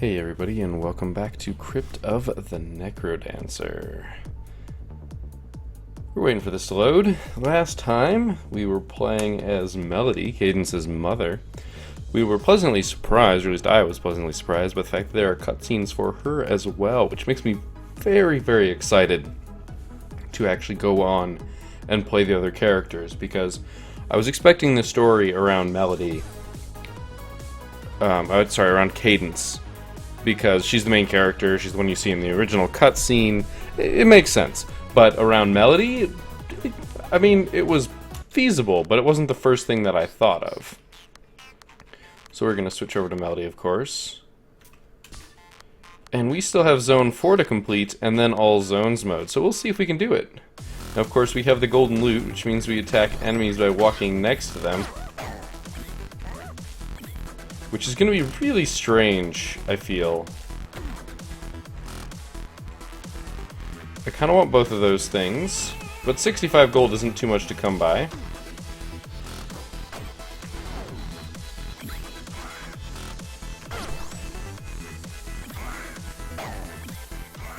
Hey everybody, and welcome back to Crypt of the Necrodancer. We're waiting for this to load. Last time, we were playing as Melody, Cadence's mother. We were pleasantly surprised, or at least I was pleasantly surprised, by the fact that there are cutscenes for her as well, which makes me very, very excited to actually go on and play the other characters, because I was expecting the story around Melody, around Cadence, because she's the main character, she's the one you see in the original cutscene. It makes sense. But around Melody, I mean, it was feasible, but it wasn't the first thing that I thought of. So we're going to switch over to Melody, of course. And we still have Zone 4 to complete, and then all zones mode, so we'll see if we can do it. Now, of course, we have the golden loot, which means we attack enemies by walking next to them. Which is going to be really strange, I feel. I kind of want both of those things, but 65 gold isn't too much to come by.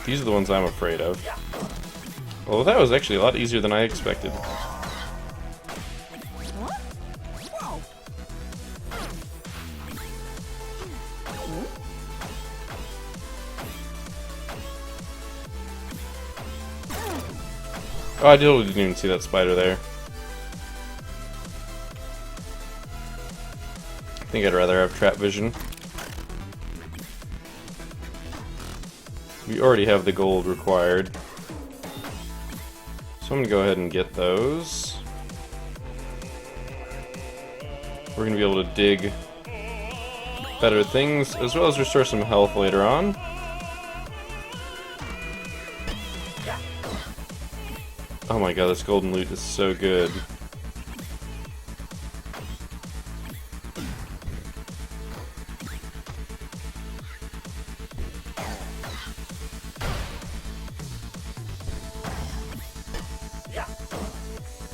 These are the ones I'm afraid of. Well, that was actually a lot easier than I expected. Oh, I totally didn't even see that spider there. I think I'd rather have trap vision. We already have the gold required. So I'm gonna go ahead and get those. We're gonna be able to dig better things, as well as restore some health later on. Oh my god, this golden loot is so good.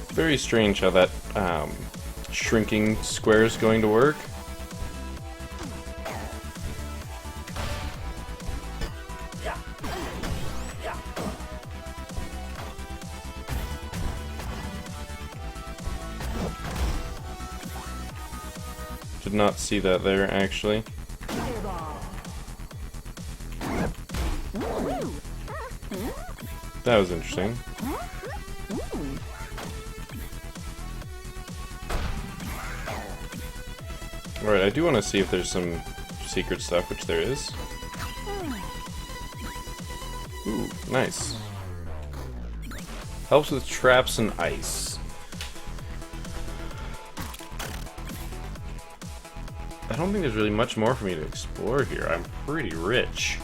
Very strange how that shrinking square is going to work. Did not see that there, actually. That was interesting. Alright, I do want to see if there's some secret stuff, which there is. Ooh, nice. Helps with traps and ice. I don't think there's really much more for me to explore here. I'm pretty rich.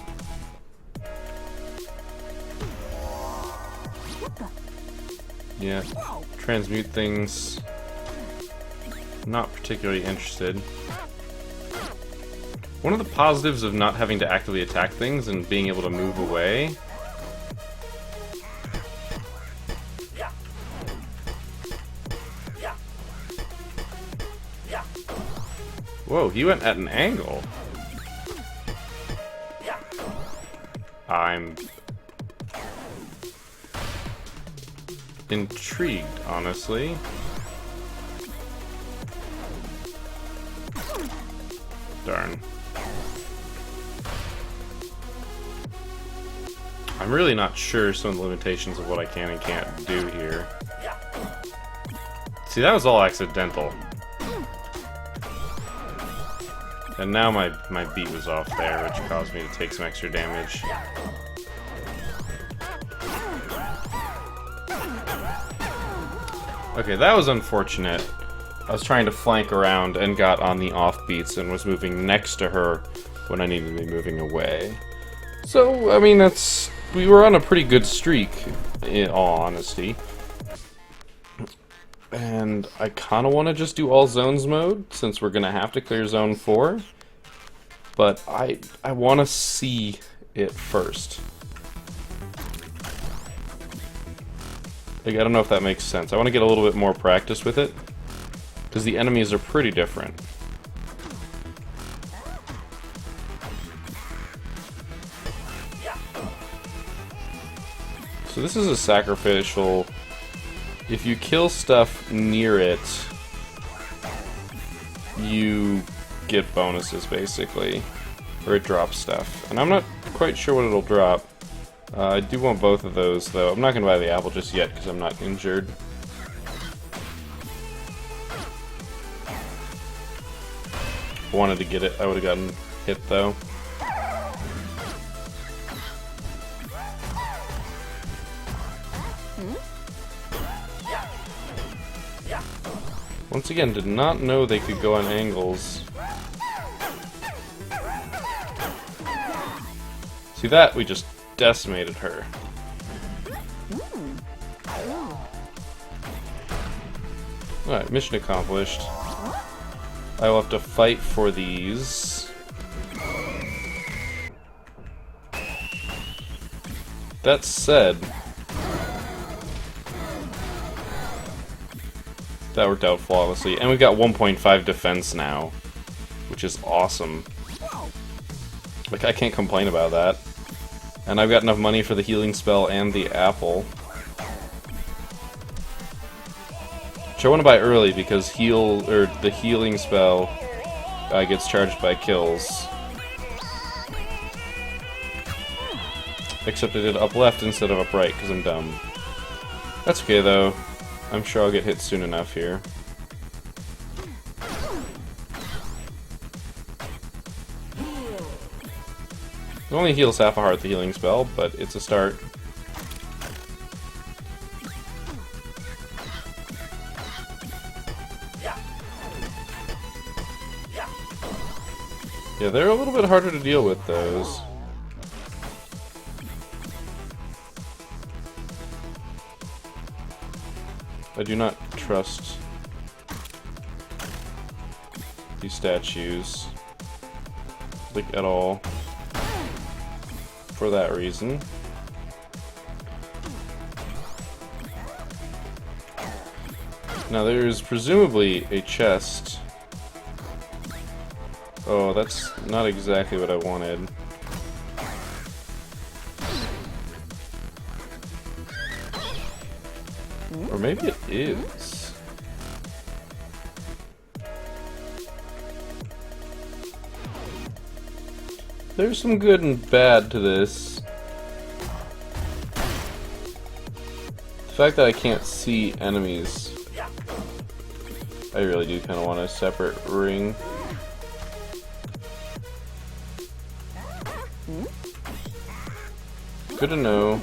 Yeah, transmute things. Not particularly interested. One of the positives of not having to actively attack things and being able to move away . Whoa, he went at an angle. I'm intrigued, honestly. Darn. I'm really not sure some of the limitations of what I can and can't do here. See, that was all accidental. And now my beat was off there, which caused me to take some extra damage. Okay, that was unfortunate. I was trying to flank around and got on the offbeats and was moving next to her when I needed to be moving away. So, I mean, we were on a pretty good streak, in all honesty. And I kind of want to just do all zones mode, since we're going to have to clear Zone 4. But I want to see it first. Like, I don't know if that makes sense. I want to get a little bit more practice with it, because the enemies are pretty different. So this is a sacrificial. If you kill stuff near it, you get bonuses, basically. Or it drops stuff. And I'm not quite sure what it'll drop. I do want both of those, though. I'm not going to buy the apple just yet, because I'm not injured. If I wanted to get it, I would have gotten hit, though. Once again, did not know they could go on angles. See that? We just decimated her. Alright, mission accomplished. I will have to fight for these. That said, that worked out flawlessly. And we've got 1.5 defense now, which is awesome. Like, I can't complain about that. And I've got enough money for the healing spell and the apple. Which I want to buy early because the healing spell gets charged by kills. Except I did up left instead of up right because I'm dumb. That's okay though. I'm sure I'll get hit soon enough here. It only heals half a heart, the healing spell, but it's a start. Yeah, they're a little bit harder to deal with, those. I do not trust these statues, like, at all. For that reason. Now there's presumably a chest. Oh, that's not exactly what I wanted. Or maybe it is. There's some good and bad to this. The fact that I can't see enemies. I really do kind of want a separate ring. Good to know.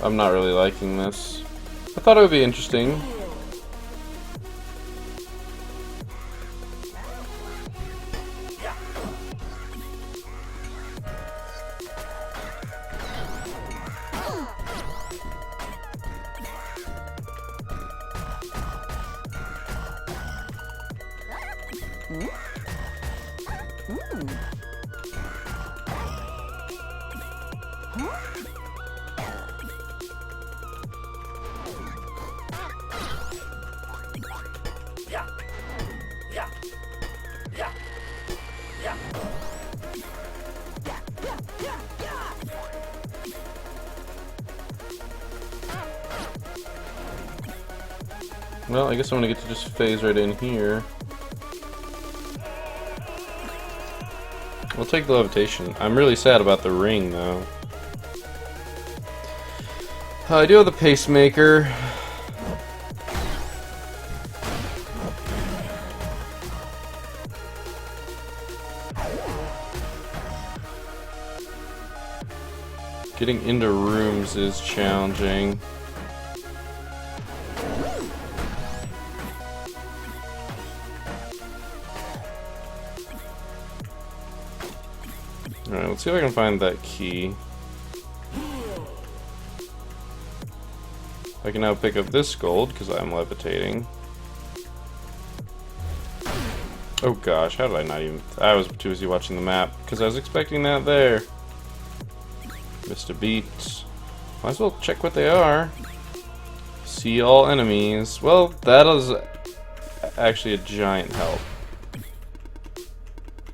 I'm not really liking this. I thought it would be interesting. Well, I guess I'm gonna get to just phase right in here. We'll take the levitation. I'm really sad about the ring, though. I do have the pacemaker. Getting into rooms is challenging. Alright, let's see if I can find that key. I can now pick up this gold, because I'm levitating. Oh gosh, how did I not even... I was too busy watching the map, because I was expecting that there. Missed a beat. Might as well check what they are. See all enemies. Well, that is actually a giant help.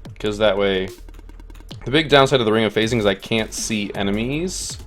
Because that way... The big downside of the Ring of Phasing is I can't see enemies.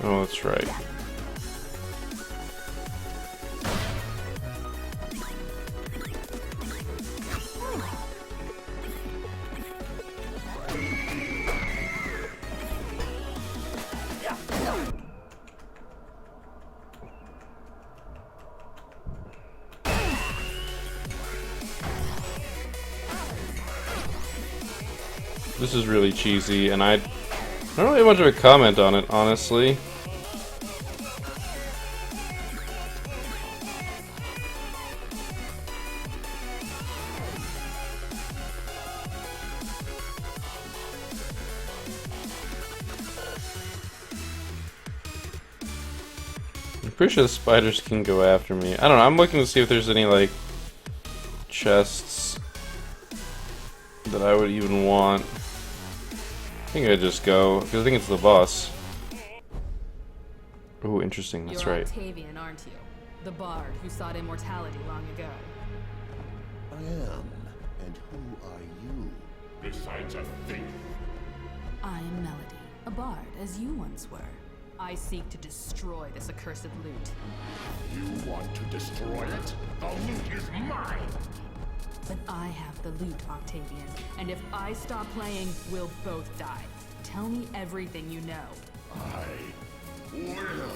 Oh, that's right. This is really cheesy, and I don't really have much of a comment on it, honestly. I'm pretty sure the spiders can go after me. I don't know, I'm looking to see if there's any, like, chests that I would even want. I think I'd just go, because I think it's the boss. Oh, interesting, that's right. You're Octavian, aren't you? The bard who sought immortality long ago. I am. And who are you? Besides a thief. I am Melody, a bard, as you once were. I seek to destroy this accursed loot. You want to destroy it? The loot is mine! But I have the loot, Octavian, and if I stop playing, we'll both die. Tell me everything you know. I will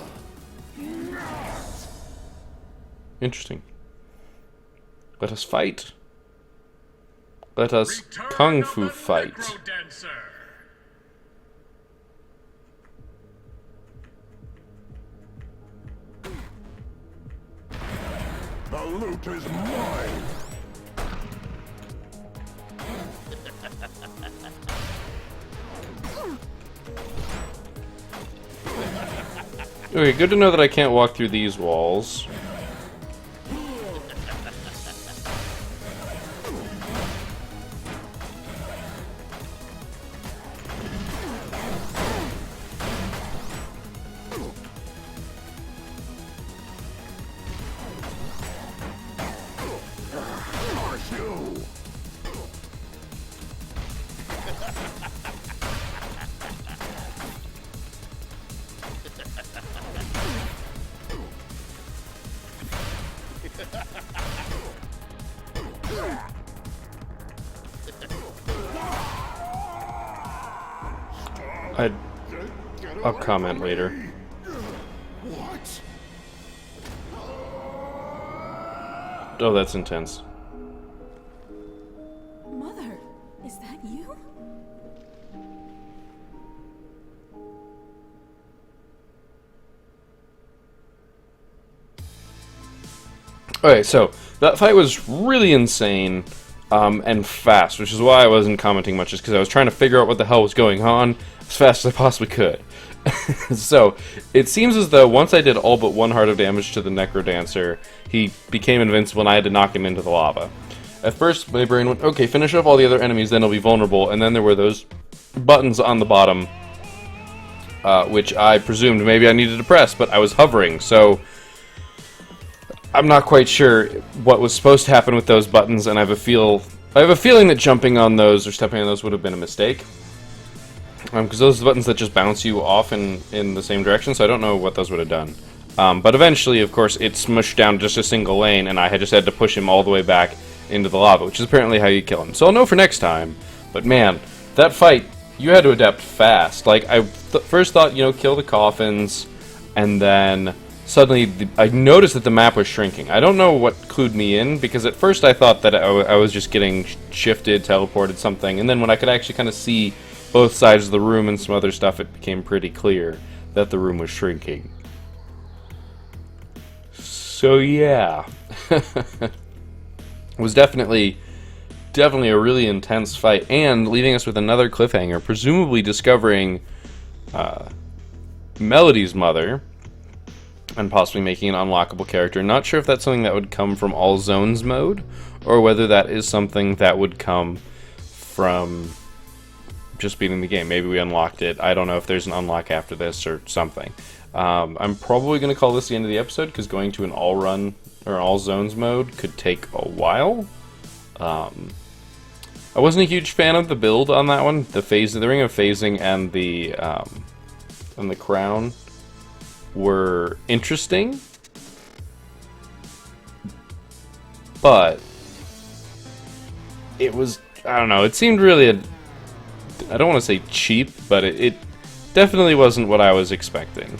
not! Interesting. Let us fight. Let us Return kung of fu the fight. Necrodancer! The loot is mine! Okay, good to know that I can't walk through these walls. I'll comment later. What? Oh, that's intense. Mother, is that you? Okay, so that fight was really insane and fast, which is why I wasn't commenting much, just because I was trying to figure out what the hell was going on as fast as I possibly could. So, it seems as though once I did all but one heart of damage to the Necrodancer, he became invincible and I had to knock him into the lava. At first, my brain went, okay, finish off all the other enemies, then he'll be vulnerable, and then there were those buttons on the bottom, which I presumed maybe I needed to press, but I was hovering, so I'm not quite sure what was supposed to happen with those buttons, and I have a feeling that jumping on those or stepping on those would have been a mistake. Because those are the buttons that just bounce you off in the same direction, so I don't know what those would have done. But eventually, of course, it smushed down just a single lane, and I had just had to push him all the way back into the lava, which is apparently how you kill him. So I'll know for next time. But man, that fight, you had to adapt fast. Like, I first thought, you know, kill the coffins, and then suddenly I noticed that the map was shrinking. I don't know what clued me in, because at first I thought that I was just getting shifted, teleported, something, and then when I could actually kind of see both sides of the room and some other stuff, it became pretty clear that the room was shrinking. So yeah. It was definitely a really intense fight, and leaving us with another cliffhanger, presumably discovering Melody's mother, and possibly making an unlockable character. Not sure if that's something that would come from all zones mode, or whether that is something that would come from just beating the game. Maybe we unlocked it. I don't know if there's an unlock after this or something. I'm probably going to call this the end of the episode, because going to an all run or all zones mode could take a while. I wasn't a huge fan of the build on that one. The Ring of Phasing and the Crown were interesting, but it was, I don't know, it seemed really, I don't want to say cheap, but it definitely wasn't what I was expecting.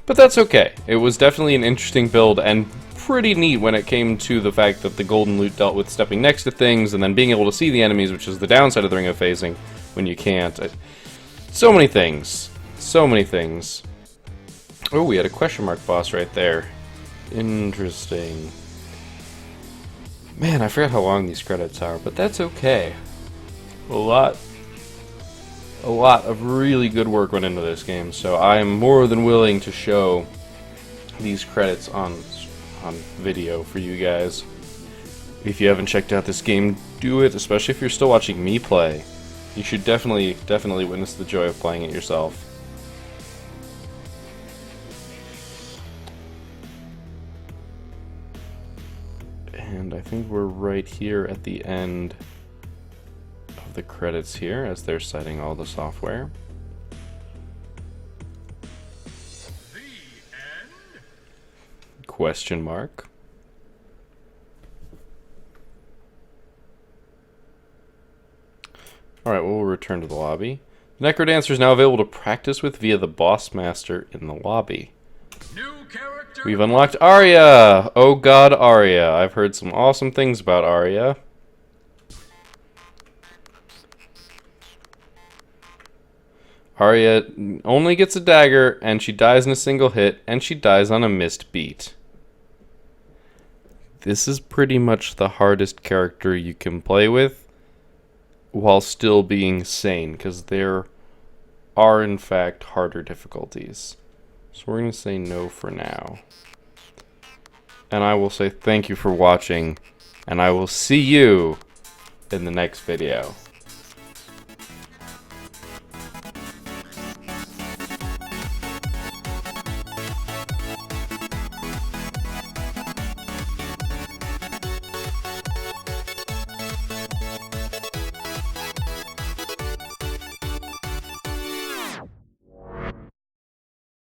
But that's okay. It was definitely an interesting build, and pretty neat when it came to the fact that the golden loot dealt with stepping next to things and then being able to see the enemies, which is the downside of the Ring of Phasing when you can't. So many things. So many things. Oh, we had a question mark boss right there. Interesting. Man, I forgot how long these credits are, but that's okay. A lot of really good work went into this game, so I am more than willing to show these credits on video for you guys. If you haven't checked out this game, do it, especially if you're still watching me play. You should definitely witness the joy of playing it yourself. And I think we're right here at the end of the credits here, as they're citing all the software. The end? Question mark. Alright, we'll return to the lobby. Necrodancer is now available to practice with via the boss master in the lobby. New character. We've unlocked Arya! Oh god, Arya. I've heard some awesome things about Arya. Arya only gets a dagger, and she dies in a single hit, and she dies on a missed beat. This is pretty much the hardest character you can play with while still being sane, because there are in fact harder difficulties. So we're going to say no for now. And I will say thank you for watching, and I will see you in the next video.